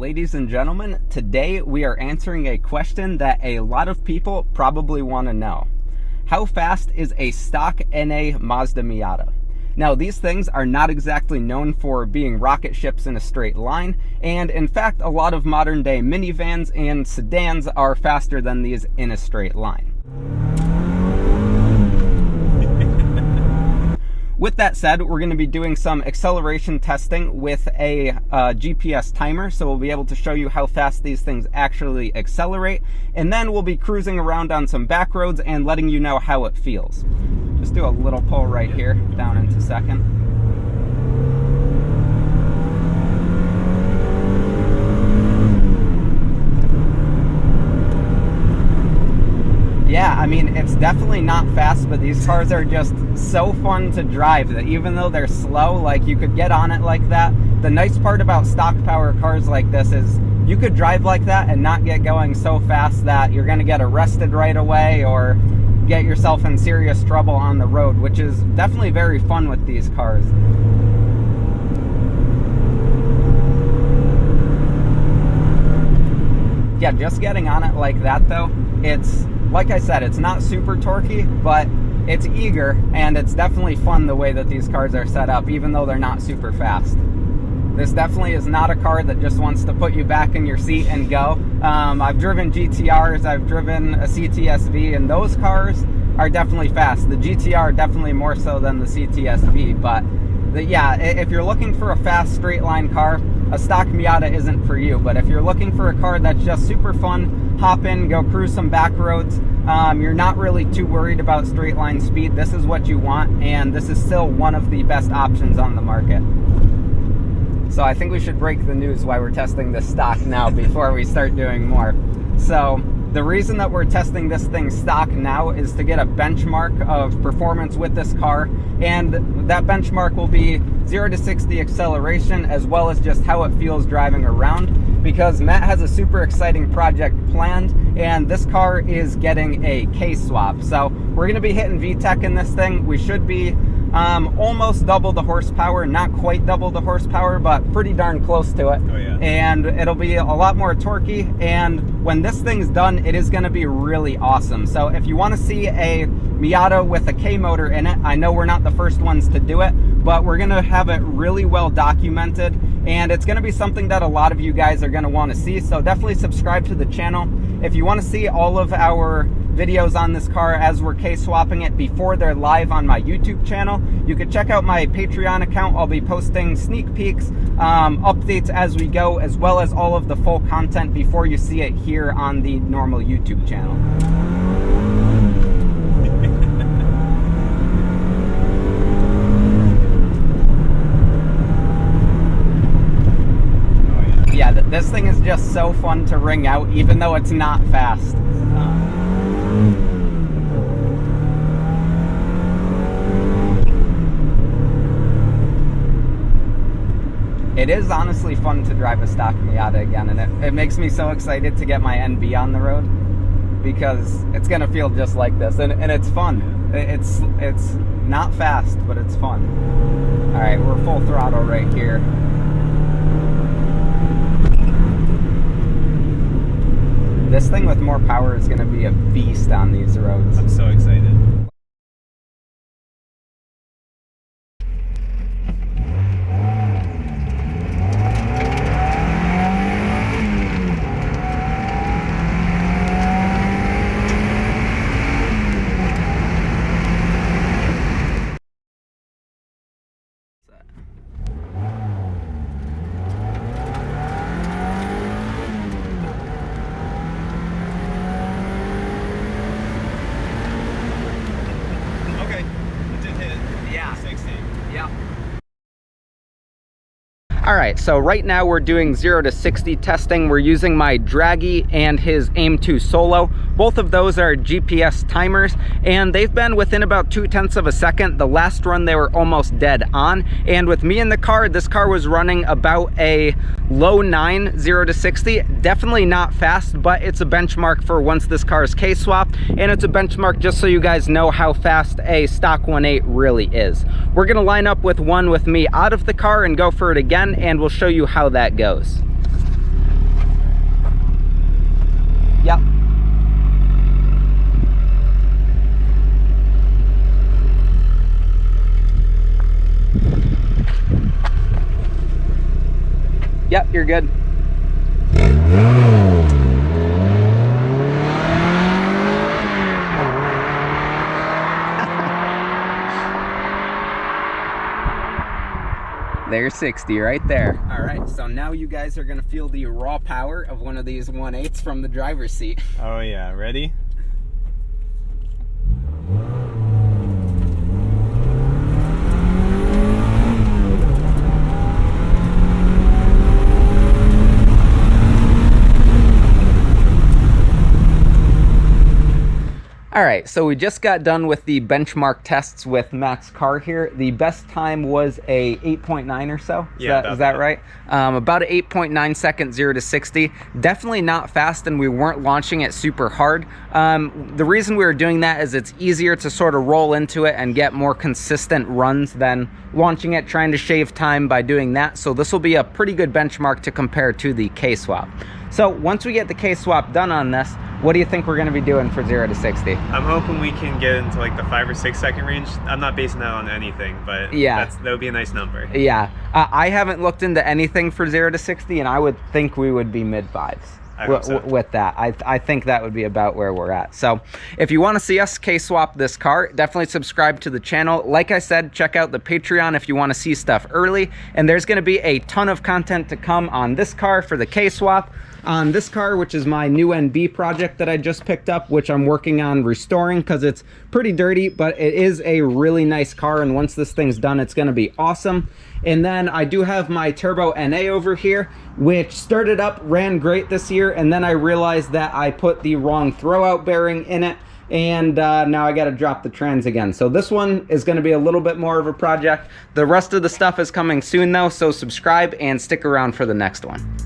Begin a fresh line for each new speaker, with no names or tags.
Ladies and gentlemen, today we are answering a question that a lot of people probably want to know. How fast is a stock NA Mazda Miata? Now, these things are not exactly known for being rocket ships in a straight line, and in fact, a lot of modern day minivans and sedans are faster than these in a straight line. With that said, we're going to be doing some acceleration testing with a GPS timer, so we'll be able to show you how fast these things actually accelerate, and then we'll be cruising around on some back roads and letting you know how it feels. Just do a little pull right here, down into second. Yeah, I mean, it's definitely not fast, but these cars are just so fun to drive that even though they're slow, like, you could get on it like that. The nice part about stock power cars like this is you could drive like that and not get going so fast that you're going to get arrested right away or get yourself in serious trouble on the road, which is definitely very fun with these cars. Yeah, just getting on it like that though, it's, like I said, it's not super torquey, but it's eager, and it's definitely fun the way that these cars are set up, even though they're not super fast. This definitely is not a car that just wants to put you back in your seat and go. I've driven GTRs, I've driven a CTSV, and those cars are definitely fast. The GTR definitely more so than the CTSV, but yeah, if you're looking for a fast straight line car, a stock Miata isn't for you. But if you're looking for a car that's just super fun, hop in, go cruise some back roads, you're not really too worried about straight line speed, this is what you want, and this is still one of the best options on the market. So I think we should break the news why we're testing this stock now before we start doing more. So the reason that we're testing this thing stock now is to get a benchmark of performance with this car, and that benchmark will be 0 to 60 acceleration as well as just how it feels driving around, because Matt has a super exciting project planned, and this car is getting a case swap. So we're going to be hitting VTEC in this thing. We should be almost double the horsepower, not quite double the horsepower, but pretty darn close to it.
Oh, yeah.
And it'll be a lot more torquey, and when this thing's done, it is going to be really awesome. So if you want to see a Miata with a K motor in it, I know we're not the first ones to do it, but we're going to have it really well documented, and it's going to be something that a lot of you guys are going to want to see. So definitely subscribe to the channel. If you want to see all of our videos on this car as we're K-swapping it before they're live on my YouTube channel, you can check out my Patreon account. I'll be posting sneak peeks, updates as we go, as well as all of the full content before you see it here on the normal YouTube channel. Yeah, this thing is just so fun to ring out, even though it's not fast. It is honestly fun to drive a stock Miata again, and it makes me so excited to get my NB on the road, because it's gonna feel just like this, and it's fun. It's not fast, but it's fun. All right, we're full throttle right here. This thing with more power is gonna be a beast on these roads.
I'm so excited.
Alright, so right now we're doing 0 to 60 testing. We're using my Draggy and his AIM2 Solo. Both of those are GPS timers, and they've been within about 0.2 of a second. The last run they were almost dead on, and with me in the car, this car was running about a low 9, 0 to 60. Definitely not fast, but it's a benchmark for once this car is K-swapped, and it's a benchmark just so you guys know how fast a stock 1.8 really is. We're gonna line up with one with me out of the car and go for it again, and we'll show you how that goes. good? There's 60 right there. All right, so now you guys are gonna feel the raw power of one of these 1.8s from the driver's seat.
Oh yeah, ready?
All right, so we just got done with the benchmark tests with Matt's car here. The best time was a 8.9 or so. Is that right? About an 8.9 second 0 to 60. Definitely not fast, and we weren't launching it super hard. The reason we were doing that is it's easier to sort of roll into it and get more consistent runs than launching it, trying to shave time by doing that. So this will be a pretty good benchmark to compare to the K-swap. So once we get the K-swap done on this, what do you think we're going to be doing for 0 to 60?
I'm hoping we can get into like the 5 or 6 second range. I'm not basing that on anything, but
yeah,
that would be a nice number.
Yeah, I haven't looked into anything for 0 to 60, and I would think we would be mid 5s with that. I think that would be about where we're at. So if you want to see us K-swap this car, definitely subscribe to the channel. Like I said, check out the Patreon if you want to see stuff early, and there's going to be a ton of content to come on this car for the K-swap. On this car, which is my new NB project that I just picked up, which I'm working on restoring because it's pretty dirty, but it is a really nice car, and once this thing's done, it's going to be awesome. And then I do have my Turbo NA over here, which started up, ran great this year, and then I realized that I put the wrong throwout bearing in it, and now I got to drop the trans again. So this one is going to be a little bit more of a project. The rest of the stuff is coming soon though, so subscribe and stick around for the next one.